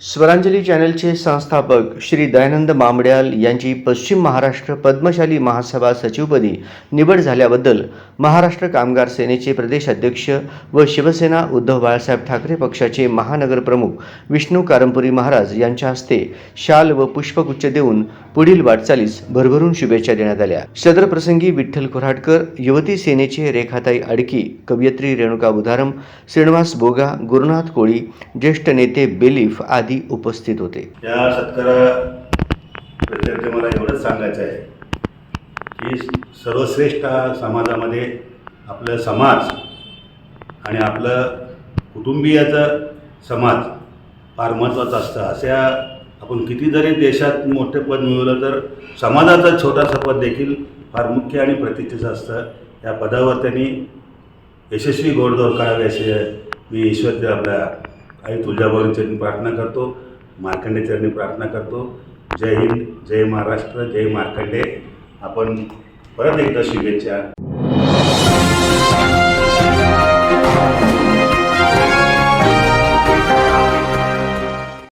स्वरांजली चॅनलचे संस्थापक श्री दयानंद मामड्याल यांची पश्चिम महाराष्ट्र पद्मशाली महासभा सचिवपदी निवड झाल्याबद्दल महाराष्ट्र कामगार सेनेचे प्रदेश अध्यक्ष व शिवसेना उद्धव बाळासाहेब ठाकरे पक्षाचे महानगर प्रमुख विष्णू कारंपुरी महाराज यांच्या हस्ते शाल व पुष्पगुच्छ देऊन पुढील वाटचालीस भरभरून शुभेच्छा देण्यात आल्या। सदर प्रसंगी विठ्ठल कोऱ्हाटकर, युवती सेनेचे रेखाताई अडकी, कवयित्री रेणुका उधारम, श्रीनिवास बोगा, गुरुनाथ कोळी, ज्येष्ठ नेते बेलीफ आदी उपस्थित होते। या सत्काराप्रत्यर्थ मला एवढंच सांगायचं आहे की सर्वश्रेष्ठ समाजामध्ये आपलं समाज आणि आपलं कुटुंबीयाचं समाज फार महत्त्वाचा असतं। अशा आपण किती जरी देशात मोठे पद मिळवलं तर समाजाचं छोटासा पद देखील फार मुख्य आणि प्रतीचेचं असतं। या पदावर त्यांनी यशस्वी घोडदौड करावी अशी मी ईश्वर आपल्या आई तुळजाभवानीचरणी प्रार्थना करतो, मार्कंडेचरणी प्रार्थना करतो। जय हिंद, जय महाराष्ट्र, जय मार्कंडे। आपण परत एकदा शुभेच्छा।